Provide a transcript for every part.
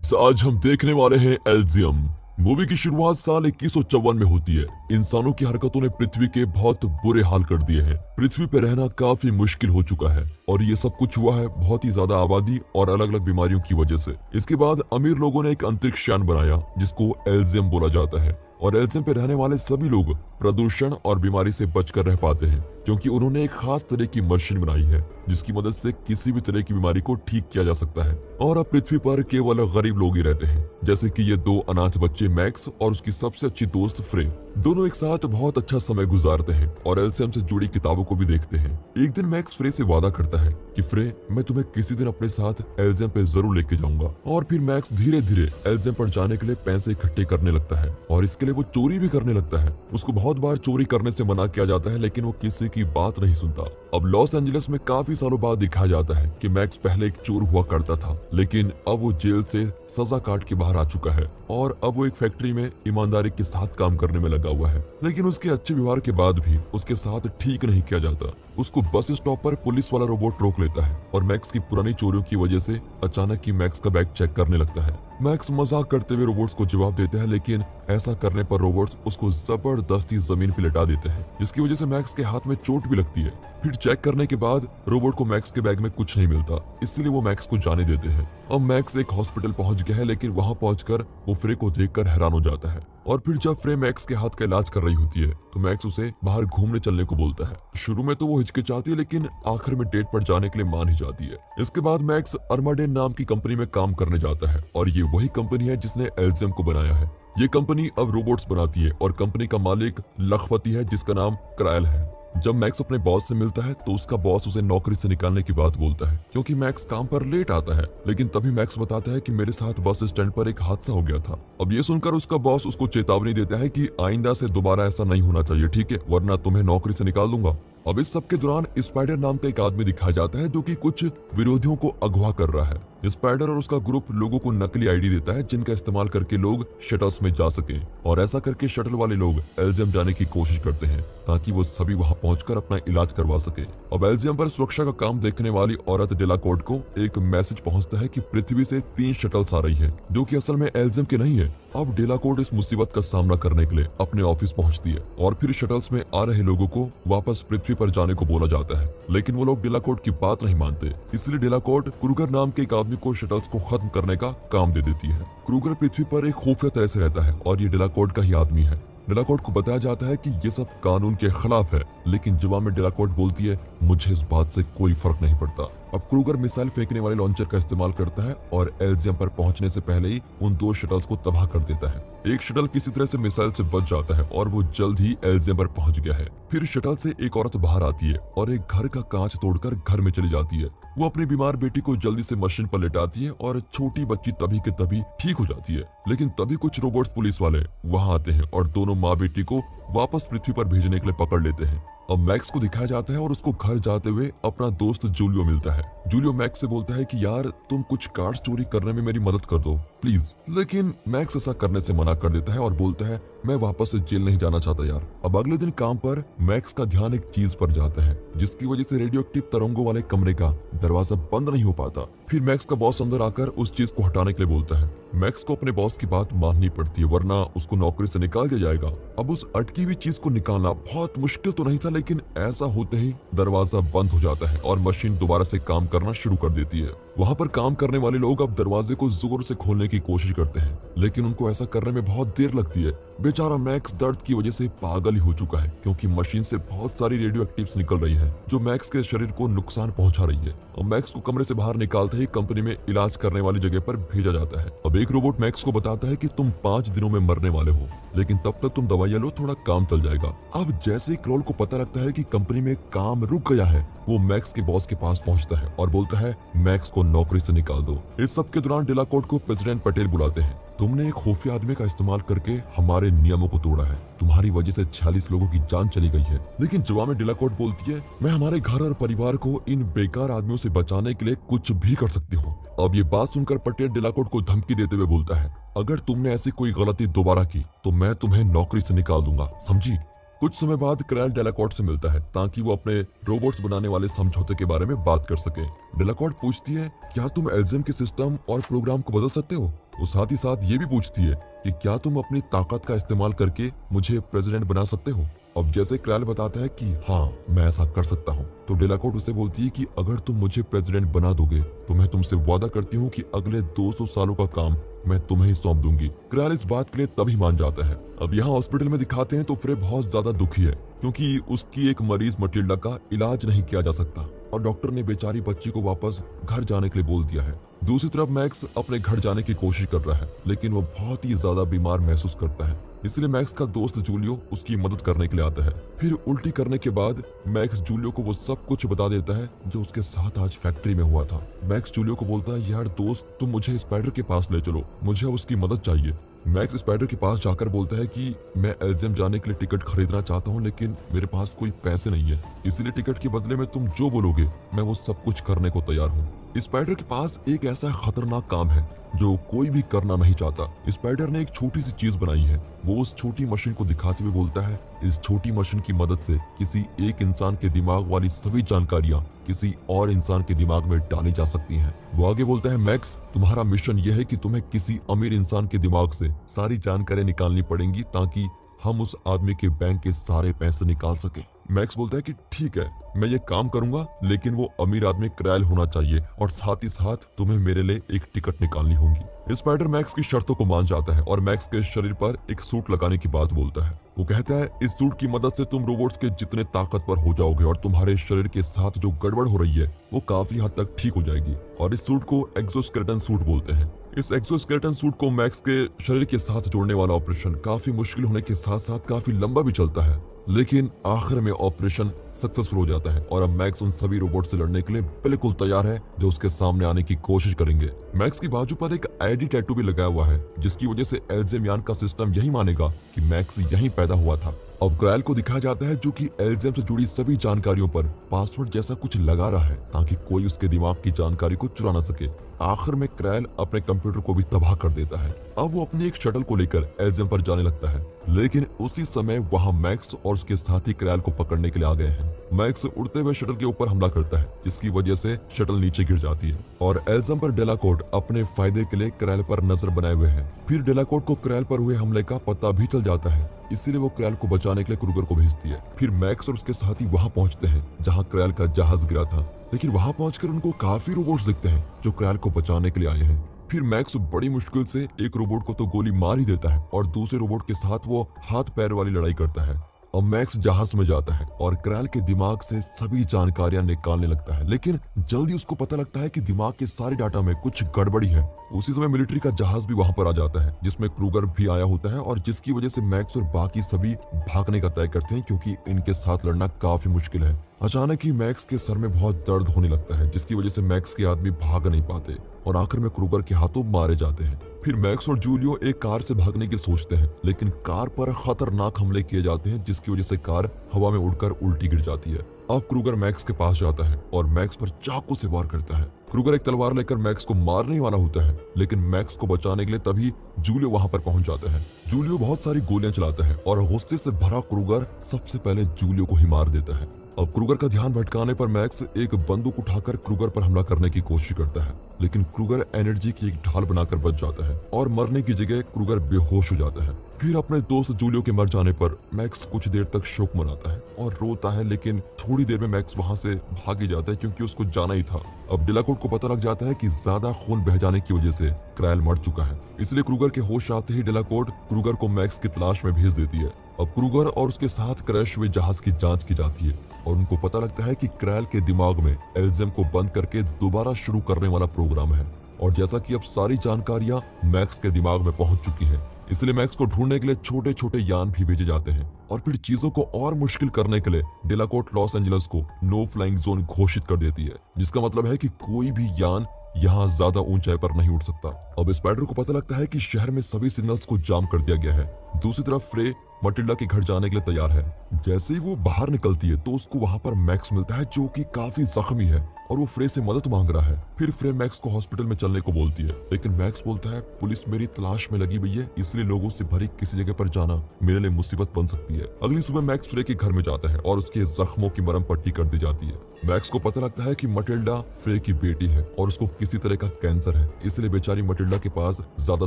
आज हम देखने वाले हैं एल्जियम। मूवी की शुरुआत साल 2154 में होती है। इंसानों की हरकतों ने पृथ्वी के बहुत बुरे हाल कर दिए हैं। पृथ्वी पर रहना काफी मुश्किल हो चुका है और ये सब कुछ हुआ है बहुत ही ज्यादा आबादी और अलग अलग बीमारियों की वजह से। इसके बाद अमीर लोगों ने एक अंतरिक्ष यान बनाया जिसको एल्जियम बोला जाता है और एल्जियम पे रहने वाले सभी लोग प्रदूषण और बीमारी से बचकर रह पाते हैं क्योंकि उन्होंने एक खास तरह की मशीन बनाई है जिसकी मदद से किसी भी तरह की बीमारी को ठीक किया जा सकता है। और अब पृथ्वी पर केवल गरीब लोग ही रहते हैं, जैसे कि ये दो अनाथ बच्चे मैक्स और उसकी सबसे अच्छी दोस्त फ्रे। दोनों एक साथ बहुत अच्छा समय गुजारते हैं और एल्जियम से जुड़ी किताबों को भी देखते हैं। एक दिन मैक्स फ्रे से वादा करता है कि फ्रे, मैं तुम्हें किसी दिन अपने साथ एल्जियम पे जरूर लेके जाऊंगा। और फिर मैक्स धीरे धीरे एल्जियम पर जाने के लिए पैसे इकट्ठे करने लगता है और इसके लिए वो चोरी भी करने लगता है। उसको बहुत बार चोरी करने से मना किया जाता है लेकिन वो किसी की बात नहीं सुनता। अब लॉस एंजलिस में काफी सालों बाद दिखाया जाता है कि मैक्स पहले एक चोर हुआ करता था, लेकिन अब वो जेल से सजा काट के बाहर आ चुका है और अब वो एक फैक्ट्री में ईमानदारी के साथ काम करने में लगा हुआ है। लेकिन उसके अच्छे व्यवहार के बाद भी उसके साथ ठीक नहीं किया जाता। उसको बस स्टॉप पर पुलिस वाला रोबोट रोक लेता है और मैक्स की पुरानी चोरियों की वजह से अचानक ही मैक्स का बैग चेक करने लगता है। मैक्स मजाक करते हुए रोबोट्स को जवाब देता है, लेकिन ऐसा करने पर रोबोट्स उसको जबरदस्ती जमीन पर लेटा देते हैं जिसकी वजह से मैक्स के हाथ में चोट भी लगती है। फिर चेक करने के बाद रोबोट को मैक्स के बैग में कुछ नहीं मिलता, इसलिए वो मैक्स को जाने देते हैं। अब मैक्स एक हॉस्पिटल पहुंच गया है, लेकिन वहां पहुंचकर वो फ्रे को देखकर हैरान हो जाता है। और फिर जब फ्रे मैक्स के हाथ का इलाज कर रही होती है तो मैक्स उसे बाहर घूमने चलने को बोलता है। शुरू में तो वो हिचकिचाती है लेकिन आखिर में डेट पर जाने के लिए मान ही जाती है। इसके बाद मैक्स अर्माडेन नाम की कंपनी में काम करने जाता है और ये वही कंपनी है जिसने एल्जियम को बनाया है। ये कंपनी अब रोबोट्स बनाती है और कंपनी का मालिक लखपति है जिसका नाम क्रायल है। जब मैक्स अपने बॉस से मिलता है तो उसका बॉस उसे नौकरी से निकालने की बात बोलता है क्योंकि मैक्स काम पर लेट आता है। लेकिन तभी मैक्स बताता है कि मेरे साथ बस स्टैंड पर एक हादसा हो गया था। अब ये सुनकर उसका बॉस उसको चेतावनी देता है कि आइंदा से दोबारा ऐसा नहीं होना चाहिए, ठीक है, वरना तुम्हें नौकरी से निकाल दूंगा। अब इस सब के दौरान स्पाइडर नाम का एक आदमी दिखाया जाता है जो कि कुछ विरोधियों को अगवा कर रहा है। स्पाइडर और उसका ग्रुप लोगों को नकली आईडी देता है जिनका इस्तेमाल करके लोग शटल्स में जा सकें और ऐसा करके शटल वाले लोग एल्जियम जाने की कोशिश करते हैं ताकि वो सभी वहां पहुंचकर अपना इलाज करवा सके। अब एल्जियम पर सुरक्षा का काम देखने वाली औरत डेलाकोर्ट को एक मैसेज पहुंचता है कि पृथ्वी से 3 शटल्स आ रही है जो कि असल में एल्जियम के नहीं है। अब डेलाकोर्ट इस मुसीबत का सामना करने के लिए अपने ऑफिस पहुंचती है और फिर शटल्स में आ रहे लोगों को वापस पृथ्वी पर जाने को बोला जाता है, लेकिन वो लोग डेलाकोर्ट की बात नहीं मानते। इसलिए डेलाकोर्ट क्रूगर नाम के एक आदमी को शटल्स को खत्म करने का काम दे देती है। क्रूगर पृथ्वी पर एक खुफिया तरह से रहता है और ये डेलाकोर्ट का ही आदमी है। डेलाकोर्ट को बताया जाता है कि ये सब कानून के खिलाफ है, लेकिन जवाब में डेलाकोर्ट बोलती है, मुझे इस बात से कोई फर्क नहीं पड़ता। अब क्रूगर मिसाइल फेंकने वाले लॉन्चर का इस्तेमाल करता है और एल्जियम पर पहुंचने से पहले ही उन 2 शटल्स को तबाह कर देता है। एक शटल किसी तरह से मिसाइल से बच जाता है और वो जल्द ही एल्जियम पर पहुंच गया है। फिर शटल से एक औरत बाहर आती है और एक घर का कांच तोड़कर घर में चली जाती है। वो अपनी बीमार बेटी को जल्दी से मशीन पर लेटाती है और छोटी बच्ची तभी के तभी ठीक हो जाती है। लेकिन तभी कुछ रोबोट्स पुलिस वाले वहां आते हैं और दोनों माँ बेटी को वापस पृथ्वी पर भेजने के लिए पकड़ लेते हैं। अब मैक्स को दिखाया जाता है और उसको घर जाते हुए अपना दोस्त जूलियो मिलता है। जूलियो मैक्स से बोलता है कि यार तुम कुछ कार्ड्स चोरी करने में मेरी मदद कर दो प्लीज, लेकिन मैक्स ऐसा करने से मना कर देता है और बोलता है मैं वापस से जेल नहीं जाना चाहता यार। अब अगले दिन काम पर मैक्स का ध्यान एक चीज पर जाता है जिसकी वजह से रेडियो एक्टिव तरंगों वाले कमरे का दरवाजा बंद नहीं हो पाता। फिर मैक्स का बॉस अंदर आकर उस चीज को हटाने के लिए बोलता है। मैक्स को अपने बॉस की बात माननी पड़ती है वरना उसको नौकरी से निकाल दिया जाएगा। अब उस अटकी हुई चीज को निकालना बहुत मुश्किल तो नहीं था, लेकिन ऐसा होते ही दरवाजा बंद हो जाता है और मशीन दोबारा से काम करना शुरू कर देती है। वहां पर काम करने वाले लोग अब दरवाजे को जोर से खोलने की कोशिश करते हैं, लेकिन उनको ऐसा करने में बहुत देर लगती है। बेचारा मैक्स दर्द की वजह से पागल ही हो चुका है क्योंकि मशीन से बहुत सारी रेडियो एक्टिव्स निकल रही है जो मैक्स के शरीर को नुकसान पहुंचा रही है। और मैक्स को कमरे से बाहर निकालते ही कंपनी में इलाज करने वाली जगह पर भेजा जाता है। अब एक रोबोट मैक्स को बताता है कि तुम 5 दिनों में मरने वाले हो, लेकिन तब तक तुम दवाइयां लो, थोड़ा काम चल जाएगा। अब जैसे ही क्रोल को पता लगता है कि कंपनी में काम रुक गया है, वो मैक्स के बॉस के पास पहुंचता है और बोलता है मैक्स को नौकरी से निकाल दो। इस सब के दौरान डेलाकोर्ट को प्रेसिडेंट पटेल बुलाते हैं। तुमने एक खुफिया आदमी का इस्तेमाल करके हमारे नियमों को तोड़ा है, तुम्हारी वजह से 46 लोगों की जान चली गई है। लेकिन जवाब में डेलाकोर्ट बोलती है मैं हमारे घर और परिवार को इन बेकार आदमियों से बचाने के लिए कुछ भी कर सकती हूँ। अब ये बात सुनकर पटेल डेलाकोर्ट को धमकी देते हुए बोलता है अगर तुमने ऐसी कोई गलती दोबारा की तो मैं तुम्हें नौकरी से निकाल दूंगा, समझी। कुछ समय बाद क्रायल डेलाकोर्ट से मिलता है ताकि वो अपने रोबोट्स बनाने वाले समझौते के बारे में बात कर सके। डेलाकोर्ट पूछती है क्या तुम एल्जियम के सिस्टम और प्रोग्राम को बदल सकते हो। वो साथ ही साथ ये भी पूछती है कि क्या तुम अपनी ताकत का इस्तेमाल करके मुझे प्रेसिडेंट बना सकते हो। अब जैसे क्रैल बताता है कि हाँ मैं ऐसा कर सकता हूँ, तो डेलाकोर्ट उसे बोलती है कि अगर तुम मुझे प्रेसिडेंट बना दोगे तो मैं तुमसे वादा करती हूँ कि अगले 200 सालों का काम मैं तुम्हें ही सौंप दूंगी। क्रैल इस बात के लिए तभी मान जाता है। अब यहाँ हॉस्पिटल में दिखाते हैं तो फ्रे बहुत ज्यादा दुखी है क्योंकि उसकी एक मरीज मटिल्डा का इलाज नहीं किया जा सकता और डॉक्टर ने बेचारी बच्ची को वापस घर जाने के लिए बोल दिया है। दूसरी तरफ मैक्स अपने घर जाने की कोशिश कर रहा है लेकिन वो बहुत ही ज्यादा बीमार महसूस करता है, इसलिए मैक्स का दोस्त जूलियो उसकी मदद करने के लिए आता है। फिर उल्टी करने के बाद मैक्स जूलियो को वो सब कुछ बता देता है जो उसके साथ आज फैक्ट्री में हुआ था। मैक्स जूलियो को बोलता है यार दोस्त तुम मुझे स्पाइडर के पास ले चलो, मुझे अब उसकी मदद चाहिए। मैक्स स्पाइडर के पास जाकर बोलता है कि मैं एल्जियम जाने के लिए टिकट खरीदना चाहता हूँ लेकिन मेरे पास कोई पैसे नहीं है, इसलिए टिकट के बदले में तुम जो बोलोगे मैं वो सब कुछ करने को तैयार हूँ। स्पाइडर के पास एक ऐसा खतरनाक काम है जो कोई भी करना नहीं चाहता। स्पाइडर ने एक छोटी सी चीज बनाई है। वो उस छोटी मशीन को दिखाते हुए बोलता है इस छोटी मशीन की मदद से किसी एक इंसान के दिमाग वाली सभी जानकारियां किसी और इंसान के दिमाग में डाली जा सकती हैं। वो आगे बोलता है मैक्स तुम्हारा मिशन यह है कि तुम्हें किसी अमीर इंसान के दिमाग से सारी जानकारियां निकालनी पड़ेंगी ताकि हम उस आदमी के बैंक के सारे पैसे निकाल सके। मैक्स बोलता है कि ठीक है मैं ये काम करूंगा लेकिन वो अमीर आदमी क्रैल होना चाहिए और साथ ही साथ तुम्हें मेरे लिए एक टिकट निकालनी होगी। स्पाइडर मैक्स की शर्तों को मान जाता है और मैक्स के शरीर पर एक सूट लगाने की बात बोलता है। वो कहता है इस सूट की मदद से तुम रोबोट्स के जितने ताकतवर हो जाओगे और तुम्हारे शरीर के साथ जो गड़बड़ हो रही है वो काफी हद तक ठीक हो जाएगी। और इस सूट को एक्सोस्केलेटन सूट बोलते हैं। इस एक्सोस्केलेटन सूट को मैक्स के शरीर के साथ जोड़ने वाला ऑपरेशन काफी मुश्किल होने के साथ साथ काफी लंबा भी चलता है, लेकिन आखिर में ऑपरेशन सक्सेसफुल हो जाता है और अब मैक्स उन सभी रोबोट से लड़ने के लिए बिल्कुल तैयार है जो उसके सामने आने की कोशिश करेंगे। मैक्स की बाजू पर एक आईडी टैटू भी लगाया हुआ है जिसकी वजह से एल्जियम यान का सिस्टम यही मानेगा कि मैक्स यहीं पैदा हुआ था। अब क्रैल को दिखाया जाता है जो कि एल्जियम से जुड़ी सभी जानकारियों पर पासवर्ड जैसा कुछ लगा रहा है ताकि कोई उसके दिमाग की जानकारी को चुरा ना सके। आखिर में क्रैल अपने कंप्यूटर को भी तबाह कर देता है। अब वो अपनी एक शटल को लेकर एल्जियम पर जाने लगता है लेकिन उसी समय वहां मैक्स और उसके साथी क्रैल को पकड़ने के लिए आ गए हैं। मैक्स उड़ते हुए शटल के ऊपर हमला करता है जिसकी वजह से शटल नीचे गिर जाती है और एल्जियम पर डेलाकोर्ट अपने फायदे के लिए क्रैल पर नजर बनाए हुए हैं। फिर डेलाकोर्ट को क्रैल पर हुए हमले का पता भी चल जाता है, इसलिए वो क्रैल को बचाने के लिए क्रूगर को भेजती है। फिर मैक्स और उसके साथी वहां पहुंचते हैं जहां क्रैल का जहाज गिरा था, लेकिन वहां पहुंचकर उनको काफी रोबोट्स दिखते हैं जो क्रैल को बचाने के लिए आए हैं। फिर मैक्स बड़ी मुश्किल से एक रोबोट को तो गोली मार ही देता है और दूसरे रोबोट के साथ वो हाथ पैर वाली लड़ाई करता है। अब मैक्स जहाज में जाता है और क्रैल के दिमाग से सभी जानकारियां निकालने लगता है, लेकिन जल्दी उसको पता लगता है कि दिमाग के सारे डाटा में कुछ गड़बड़ी है। उसी समय मिलिट्री का जहाज भी वहां पर आ जाता है जिसमें क्रूगर भी आया होता है और जिसकी वजह से मैक्स और बाकी सभी भागने का तय करते हैं क्योंकि इनके साथ लड़ना काफी मुश्किल है। अचानक ही मैक्स के सर में बहुत दर्द होने लगता है जिसकी वजह से मैक्स के आदमी भाग नहीं पाते और आखिर में क्रूगर के हाथों मारे जाते हैं। फिर मैक्स और जूलियो एक कार से भागने की सोचते हैं लेकिन कार पर खतरनाक हमले किए जाते हैं जिसकी वजह से कार हवा में उड़कर उल्टी गिर जाती है। अब क्रूगर मैक्स के पास जाता है और मैक्स पर चाकू से वार करता है। क्रूगर एक तलवार लेकर मैक्स को मारने वाला होता है लेकिन मैक्स को बचाने के लिए तभी जूलियो वहां पर पहुंच जाता है। जूलियो बहुत सारी गोलियां चलाता है और गुस्से से भरा क्रूगर सबसे पहले जूलियो को ही मार देता है। अब क्रूगर का ध्यान भटकाने पर मैक्स एक बंदूक उठाकर क्रूगर पर हमला करने की कोशिश करता है लेकिन क्रूगर एनर्जी की एक ढाल बनाकर बच जाता है और मरने की जगह क्रूगर बेहोश हो जाता है। फिर अपने दोस्त जूलियो के मर जाने पर मैक्स कुछ देर तक शोक मनाता है और रोता है, लेकिन थोड़ी देर में मैक्स वहां से भाग ही जाता है क्योंकि उसको जाना ही था। अब डेलाकोर्ट को पता लग जाता है कि ज्यादा खून बह जाने की वजह से क्रैल मर चुका है, इसलिए क्रूगर के होश आते ही डेलाकोर्ट क्रूगर को मैक्स की तलाश में भेज देती है। अब क्रूगर और उसके साथ क्रैश हुए जहाज की जांच की जाती है और उनको पता लगता है कि क्रैल के दिमाग में एल्जियम को बंद करके दोबारा शुरू करने वाला प्रोग्राम है। और जैसा कि अब सारी जानकारियां मैक्स के दिमाग में पहुंच चुकी हैं, इसलिए मैक्स को ढूंढने के लिए छोटे छोटे यान भी भेजे जाते हैं। और फिर चीजों को और मुश्किल करने के लिए डेलाकोर्ट लॉस एंजल्स को नो फ्लाइंग जोन घोषित कर देती है, जिसका मतलब है कि कोई भी यान यहाँ ज्यादा ऊंचाई पर नहीं उड़ सकता। अब स्पाइडर को पता लगता है कि शहर में सभी सिग्नल्स को जाम कर दिया गया है। दूसरी तरफ फ्रे मटिल्डा के घर जाने के लिए तैयार है। जैसे ही वो बाहर निकलती है तो उसको वहां पर मैक्स मिलता है जो कि काफी जख्मी है और वो फ्रे से मदद मांग रहा है। फिर फ्रे मैक्स को हॉस्पिटल में चलने को बोलती है, लेकिन मैक्स बोलता है पुलिस मेरी तलाश में लगी हुई है, इसलिए लोगों से भरी किसी जगह पर जाना मेरे लिए मुसीबत बन सकती है। अगली सुबह मैक्स फ्रे के घर में जाता है और उसके जख्मों की मरहम पट्टी कर दी जाती है। मैक्स को पता लगता है कि मटिल्डा फ्रे की बेटी है और उसको किसी तरह का कैंसर है, इसलिए बेचारी मटिल्डा के पास ज्यादा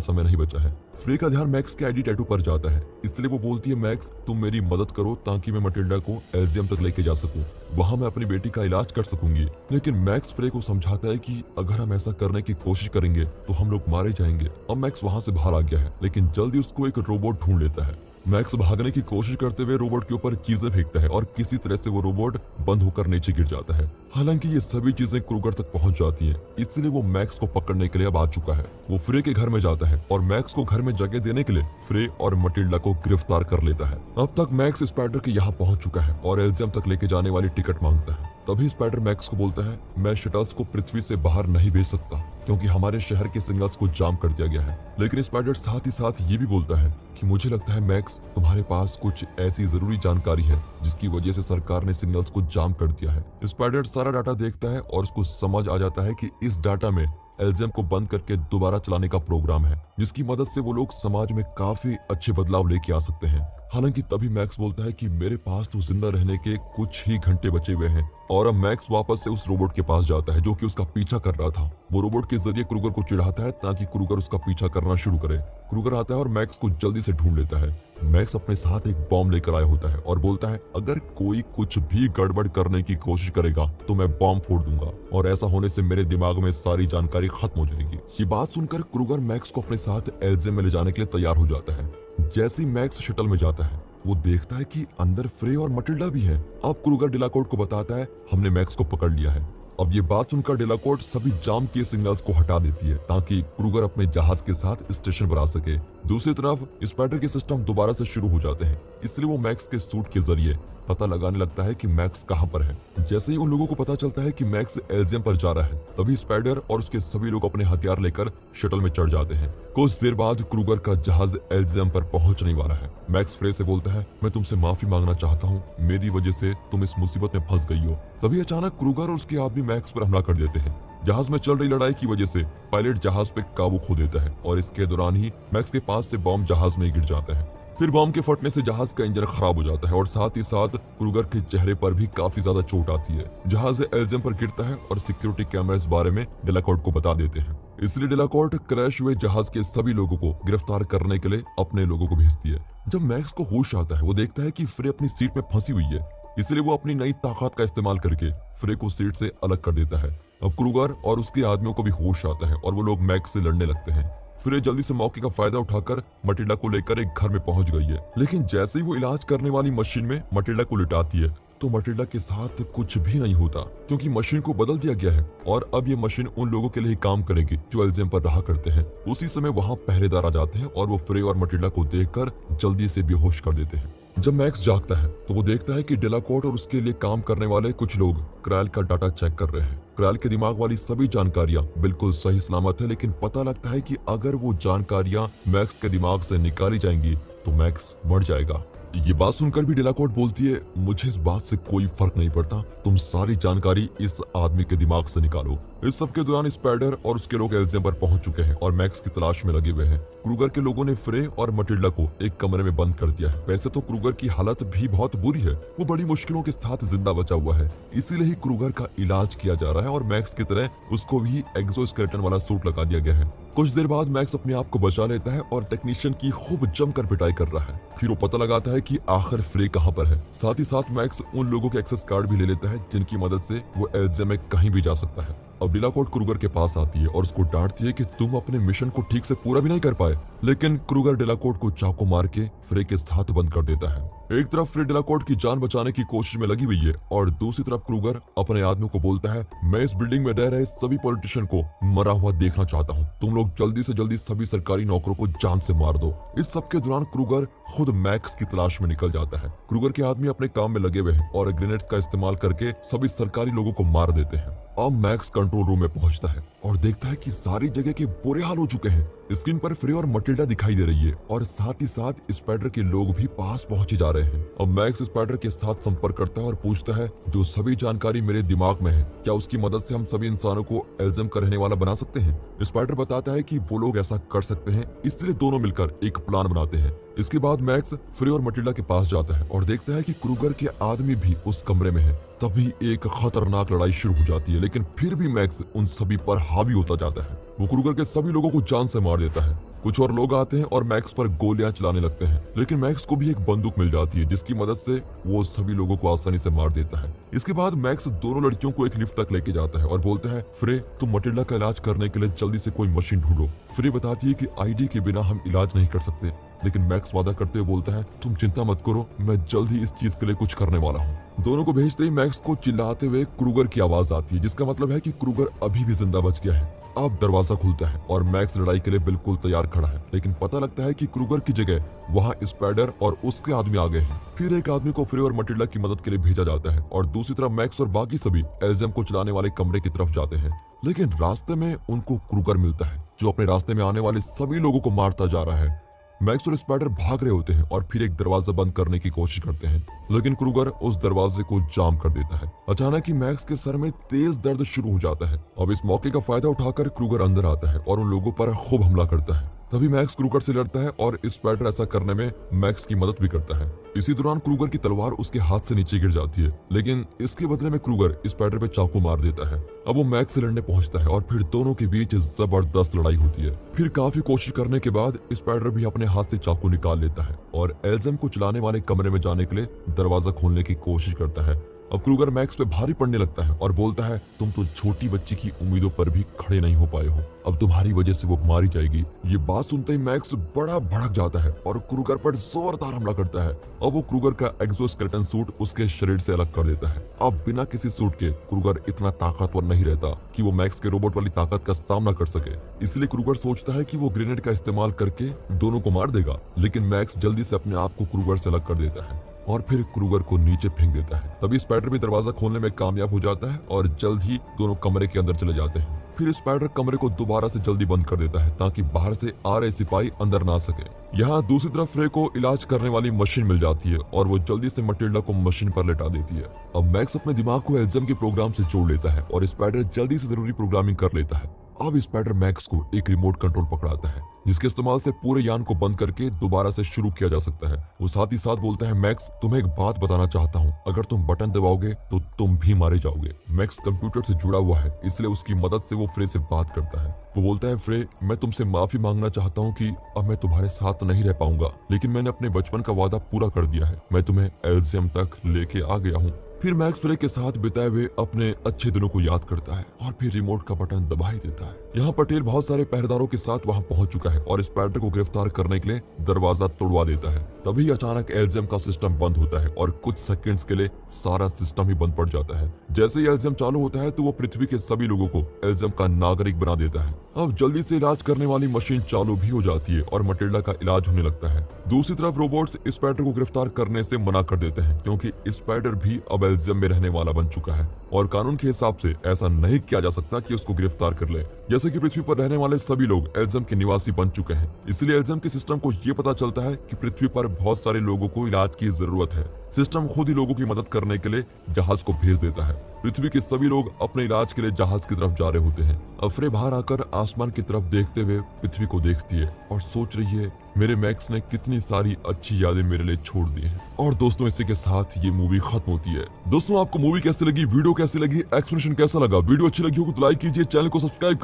समय नहीं बचा है। फ्रे का ध्यान मैक्स के आईडी टैटू पर जाता है, इसलिए वो बोलती है मैक्स तुम मेरी मदद करो ताकि मैं मटिल्डा को एल्जियम तक लेके जा सकूं, वहां मैं अपनी बेटी का इलाज कर सकूंगी। लेकिन मैक्स फ्रे को समझाता है कि अगर हम ऐसा करने की कोशिश करेंगे तो हम लोग मारे जाएंगे। अब मैक्स वहां से बाहर आ गया है, लेकिन जल्दी उसको एक रोबोट ढूंढ लेता है। मैक्स भागने की कोशिश करते हुए रोबोट के ऊपर चीजें फेंकता है और किसी तरह से वो रोबोट बंद होकर नीचे गिर जाता है। हालांकि ये सभी चीजें क्रूगर तक पहुंच जाती हैं, इसलिए वो मैक्स को पकड़ने के लिए अब आ चुका है। वो फ्रे के घर में जाता है और मैक्स को घर में जगह देने के लिए फ्रे और मटिल्डा को गिरफ्तार कर लेता है। अब तक मैक्स स्पाइडर के यहाँ पहुंच चुका है और एल्जियम तक लेके जाने वाली टिकट मांगता है। तभी स्पाइडर मैक्स को बोलता है मैं शटल्स को पृथ्वी से बाहर नहीं भेज सकता क्योंकि हमारे शहर के सिग्नल्स को जाम कर दिया गया है। लेकिन स्पाइडर साथ ही साथ ये भी बोलता है कि मुझे लगता है मैक्स तुम्हारे पास कुछ ऐसी जरूरी जानकारी है जिसकी वजह से सरकार ने सिग्नल्स को जाम कर दिया है। स्पाइडर सारा डाटा देखता है और उसको समझ आ जाता है कि इस डाटा में एल्जियम को बंद करके दोबारा चलाने का प्रोग्राम है, जिसकी मदद से वो लोग समाज में काफी अच्छे बदलाव लेके आ सकते हैं। हालांकि तभी मैक्स बोलता है कि मेरे पास तो जिंदा रहने के कुछ ही घंटे बचे हुए हैं और अब मैक्स वापस से उस रोबोट के पास जाता है जो कि उसका पीछा कर रहा था। वो रोबोट के जरिए क्रूगर को चिढ़ाता है ताकि क्रूगर उसका पीछा करना शुरू करे। क्रूगर आता है और मैक्स को जल्दी से ढूंढ लेता है। मैक्स अपने साथ एक बॉम्ब लेकर आया होता है और बोलता है अगर कोई कुछ भी गड़बड़ करने की कोशिश करेगा तो मैं बॉम्ब फोड़ दूंगा और ऐसा होने से मेरे दिमाग में सारी जानकारी खत्म हो जाएगी। ये बात सुनकर क्रूगर मैक्स को अपने साथ एल्जियम में ले जाने के लिए तैयार हो जाता है। जैसे ही मैक्स शटल में जाता है वो देखता है कि अंदर फ्रे और मटिल्डा भी है। अब क्रूगर डिलाकोर्ट को बताता है हमने मैक्स को पकड़ लिया है। अब ये बात सुनकर डिलाकोर्ट सभी जाम किए सिग्नल्स को हटा देती है ताकि क्रूगर अपने जहाज के साथ स्टेशन पर आ सके। दूसरी तरफ स्पाइडर के सिस्टम दोबारा से शुरू हो जाते हैं, इसलिए वो मैक्स के सूट के जरिए पता लगाने लगता है कि मैक्स कहां पर है। जैसे ही उन लोगों को पता चलता है कि मैक्स एल्जियम पर जा रहा है, तभी स्पाइडर और उसके सभी लोग अपने हथियार लेकर शटल में चढ़ जाते हैं। कुछ देर बाद क्रूगर का जहाज एल्जियम पर पहुंचने वाला है। मैक्स फ्रे से बोलता है मैं तुमसे माफी मांगना चाहता हूँ, मेरी वजह से तुम इस मुसीबत में फंस गई हो। तभी अचानक क्रूगर और उसके आदमी मैक्स पर हमला कर देते हैं। जहाज में चल रही लड़ाई की वजह से पायलट जहाज पे काबू खो देता है और इसके दौरान ही मैक्स के पास से बॉम्ब जहाज में गिर जाता है। फिर बॉम्ब के फटने से जहाज का इंजन खराब हो जाता है और साथ ही साथ क्रूगर के चेहरे पर भी काफी ज्यादा चोट आती है। जहाज एल्जियम पर गिरता है और सिक्योरिटी कैमरा इस बारे में डिलाकोर्ट को बता देते हैं, इसलिए डिलाकोर्ट क्रैश हुए जहाज के सभी लोगों को गिरफ्तार करने के लिए अपने लोगों को भेजती है। जब मैक्स को होश आता है वो देखता है कि फ्रे अपनी सीट में फंसी हुई है, इसलिए वो अपनी नई ताकत का इस्तेमाल करके फ्रे को सीट से अलग कर देता है। अब क्रूगर और उसके आदमियों को भी होश आता है और वो लोग मैक्स से लड़ने लगते हैं। फ्रे जल्दी से मौके का फायदा उठाकर मटिल्डा को लेकर एक घर में पहुंच गई है, लेकिन जैसे ही वो इलाज करने वाली मशीन में मटिल्डा को लिटाती है तो मटिल्डा के साथ कुछ भी नहीं होता क्योंकि मशीन को बदल दिया गया है और अब ये मशीन उन लोगों के लिए ही काम करेगी जो एल्जियम पर रहा करते हैं। उसी समय वहाँ पहरेदार आ जाते हैं और वो फ्रे और मटिल्डा को देखकर जल्दी से बेहोश कर देते हैं। जब मैक्स जागता है तो वो देखता है कि डिलाकोर्ट और उसके लिए काम करने वाले कुछ लोग क्रायल का डाटा चेक कर रहे हैं। क्रायल के दिमाग वाली सभी जानकारियां बिल्कुल सही सलामत है, लेकिन पता लगता है कि अगर वो जानकारियां मैक्स के दिमाग से निकाली जाएंगी तो मैक्स मर जाएगा। ये बात सुनकर भी डिलाकोर्ट बोलती है मुझे इस बात से कोई फर्क नहीं पड़ता, तुम सारी जानकारी इस आदमी के दिमाग से निकालो। इस सब के दौरान स्पाइडर और उसके लोग एल्जियम पर पहुंच चुके हैं और मैक्स की तलाश में लगे हुए हैं। क्रूगर के लोगों ने फ्रे और मटिल्डा को एक कमरे में बंद कर दिया है। वैसे तो क्रूगर की हालत भी बहुत बुरी है, वो बड़ी मुश्किलों के साथ जिंदा बचा हुआ है, इसीलिए ही क्रूगर का इलाज किया जा रहा है और मैक्स की तरह उसको भी एक्सोस्केलेटन वाला सूट लगा दिया गया है। कुछ देर बाद मैक्स अपने आप को बचा लेता है और टेक्नीशियन की खूब जमकर पिटाई कर रहा है। फिर वो पता लगाता है कि आखिर फ्रे कहां पर है। साथ ही साथ मैक्स उन लोगों के एक्सेस कार्ड भी ले लेता है जिनकी मदद से वो एल्जियम में कहीं भी जा सकता है। अब डिलाकोर्ट क्रूगर के पास आती है और उसको डांटती है कि तुम अपने मिशन को ठीक से पूरा भी नहीं कर पाए, लेकिन क्रूगर डिलाकोर्ट को चाकू मार के फ्रे के हाथ बंद कर देता है। एक तरफ फ्रे डिलाकोर्ट की जान बचाने की कोशिश में लगी हुई है और दूसरी तरफ क्रूगर अपने आदमियों को बोलता है मैं इस बिल्डिंग में रह रहे सभी पॉलिटिशियन को मरा हुआ देखना चाहता हूँ, तुम लोग जल्दी से जल्दी सभी सरकारी नौकरों को जान से मार दो। इस सब के दौरान क्रूगर खुद मैक्स की तलाश में निकल जाता है। क्रूगर के आदमी अपने काम में लगे हुए हैं और ग्रेनेड्स का इस्तेमाल करके सभी सरकारी लोगों को मार देते हैं। अब मैक्स कंट्रोल रूम में पहुंचता है और देखता है कि सारी जगह के बुरे हाल हो चुके हैं। स्क्रीन पर फ्रे और मटिल्डा दिखाई दे रही है और साथ ही साथ स्पाइडर के लोग भी पास पहुंचे जा रहे हैं। अब मैक्स स्पाइडर के साथ संपर्क करता है और पूछता है जो सभी जानकारी मेरे दिमाग में है, क्या उसकी मदद से हम सभी इंसानों को एल्जियम का रहने वाला बना सकते हैं? स्पाइडर बताता है कि वो लोग ऐसा कर सकते हैं, इसलिए दोनों मिलकर एक प्लान बनाते हैं। इसके बाद मैक्स फ्रे और मटिल्डा के पास जाता है और देखता है कि क्रूगर के आदमी भी उस कमरे में है। तभी एक खतरनाक लड़ाई शुरू हो जाती है, लेकिन फिर भी मैक्स उन सभी पर हावी होता जाता है। वो क्रूगर के सभी लोगों को जान से मार देता है। कुछ और लोग आते हैं और मैक्स पर गोलियां चलाने लगते हैं, लेकिन मैक्स को भी एक बंदूक मिल जाती है जिसकी मदद से वो सभी लोगों को आसानी से मार देता है। इसके बाद मैक्स दोनों लड़कियों को एक लिफ्ट तक लेके जाता है और बोलता है फ्रे, तुम मटिल्डा का इलाज करने के लिए जल्दी से कोई मशीन ढूंढो। फ्रे बताती है कि आईडी के बिना हम इलाज नहीं कर सकते, लेकिन मैक्स वादा करते हुए बोलता है तुम चिंता मत करो, मैं जल्द ही इस चीज के लिए कुछ करने वाला हूँ। दोनों को भेजते ही मैक्स को चिल्लाते हुए क्रूगर की आवाज आती है, जिसका मतलब है कि क्रूगर अभी भी जिंदा बच गया है। अब दरवाजा खुलता है और मैक्स लड़ाई के लिए बिल्कुल तैयार खड़ा है, लेकिन पता लगता है कि क्रूगर की जगह वहाँ स्पाइडर और उसके आदमी आ गए हैं। फिर एक आदमी को फ्रे और मटिल्डा की मदद के लिए भेजा जाता है और दूसरी तरफ मैक्स और बाकी सभी एल्जियम को चलाने वाले कमरे की तरफ जाते हैं, लेकिन रास्ते में उनको क्रूगर मिलता है जो अपने रास्ते में आने वाले सभी लोगों को मारता जा रहा है। मैक्स और स्पाइडर भाग रहे होते हैं और फिर एक दरवाजा बंद करने की कोशिश करते हैं, लेकिन क्रूगर उस दरवाजे को जाम कर देता है। अचानक ही मैक्स के सर में तेज दर्द शुरू हो जाता है। अब इस मौके का फायदा उठाकर क्रूगर अंदर आता है और उन लोगों पर खूब हमला करता है। तभी मैक्स क्रूगर से लड़ता है और स्पाइडर ऐसा करने में मैक्स की मदद भी करता है। इसी दौरान क्रूगर की तलवार उसके हाथ से नीचे गिर जाती है, लेकिन इसके बदले में क्रूगर स्पाइडर पे चाकू मार देता है। अब वो मैक्स से लड़ने पहुंचता है और फिर दोनों के बीच जबरदस्त लड़ाई होती है। फिर काफी कोशिश करने के बाद स्पाइडर भी अपने हाथ से चाकू निकाल लेता है और एल्जियम को चलाने वाले कमरे में जाने के लिए दरवाजा खोलने की कोशिश करता है। अब क्रूगर मैक्स पे भारी पड़ने लगता है और बोलता है तुम तो छोटी बच्ची की उम्मीदों पर भी खड़े नहीं हो पाए हो, अब तुम्हारी वजह से वो मारी जाएगी। ये बात सुनते ही मैक्स बड़ा भड़क जाता है और क्रूगर पर जोरदार हमला करता है। अब वो क्रूगर का एक्सोस्केलेटन सूट उसके शरीर से अलग कर देता है। अब बिना किसी सूट के क्रूगर इतना ताकतवर नहीं रहता कि वो मैक्स के रोबोट वाली ताकत का सामना कर सके, इसलिए क्रूगर सोचता है कि वो ग्रेनेड का इस्तेमाल करके दोनों को मार देगा, लेकिन मैक्स जल्दी से अपने आप को क्रूगर से अलग कर देता है और फिर क्रूगर को नीचे फेंक देता है। तभी स्पाइडर भी दरवाजा खोलने में कामयाब हो जाता है और जल्द ही दोनों कमरे के अंदर चले जाते हैं। फिर स्पाइडर कमरे को दोबारा से जल्दी बंद कर देता है ताकि बाहर से आ रहे सिपाही अंदर ना सके। यहाँ दूसरी तरफ फ्रे को इलाज करने वाली मशीन मिल जाती है और वो जल्दी से मटिल्डा को मशीन पर लेटा देती है। अब मैक्स अपने दिमाग को एल्जियम के प्रोग्राम से जोड़ लेता है और स्पाइडर जल्दी से जरूरी प्रोग्रामिंग कर लेता है। अब स्पाइडर मैक्स को एक रिमोट कंट्रोल पकड़ाता है जिसके इस्तेमाल से पूरे यान को बंद करके दोबारा से शुरू किया जा सकता है। वो साथ ही साथ बोलता है मैक्स, तुम्हें एक बात बताना चाहता हूँ, अगर तुम बटन दबाओगे तो तुम भी मारे जाओगे। मैक्स कंप्यूटर से जुड़ा हुआ है, इसलिए उसकी मदद से वो फ्रे से बात करता है। वो बोलता है फ्रे, मैं तुमसे माफी मांगना चाहता हूँ कि अब मैं तुम्हारे साथ नहीं रह पाऊंगा, लेकिन मैंने अपने बचपन का वादा पूरा कर दिया है, मैं तुम्हें एल्जियम तक लेके आ गया हूँ। फिर मैक्स फ्रे के साथ बिताए हुए अपने अच्छे दिनों को याद करता है और फिर रिमोट का बटन दबा ही देता है। यहाँ पटेल बहुत सारे पहरेदारों के साथ वहाँ पहुंच चुका है और स्पाइडर को गिरफ्तार करने के लिए दरवाजा तोड़वा देता है। तभी अचानक एल्जियम का सिस्टम बंद होता है और कुछ सेकंड्स के लिए सारा सिस्टम ही बंद पड़ जाता है। जैसे ही एल्जियम चालू होता है तो वो पृथ्वी के सभी लोगों को एल्जियम का नागरिक बना देता है। अब जल्दी से इलाज करने वाली मशीन चालू भी हो जाती है और मटिल्डा का इलाज होने लगता है। दूसरी तरफ रोबोट्स स्पाइडर को गिरफ्तार करने से मना कर देते हैं क्योंकि स्पाइडर भी अब एल्जियम में रहने वाला बन चुका है और कानून के हिसाब से ऐसा नहीं किया जा सकता कि उसको गिरफ्तार कर ले। जैसे कि पृथ्वी पर रहने वाले सभी लोग एल्जियम के निवासी बन चुके हैं, इसलिए एल्जियम के सिस्टम को ये पता चलता है कि पृथ्वी पर बहुत सारे लोगों को इलाज की जरूरत है। सिस्टम खुद ही लोगों की मदद करने के लिए जहाज को भेज देता है। पृथ्वी के सभी लोग अपने इलाज के लिए जहाज की तरफ जा रहे होते हैं। अफरे बाहर आकर आसमान की तरफ देखते हुए पृथ्वी को देखती है और सोच रही है मेरे मैक्स ने कितनी सारी अच्छी यादें मेरे लिए छोड़ दी हैं। और दोस्तों इसी के साथ ये मूवी खत्म होती है। दोस्तों आपको मूवी कैसी लगी, वीडियो कैसी लगी, एक्सप्लेनेशन कैसा लगा? वीडियो अच्छी लगी हो तो लाइक कीजिए, चैनल को सब्सक्राइब करें।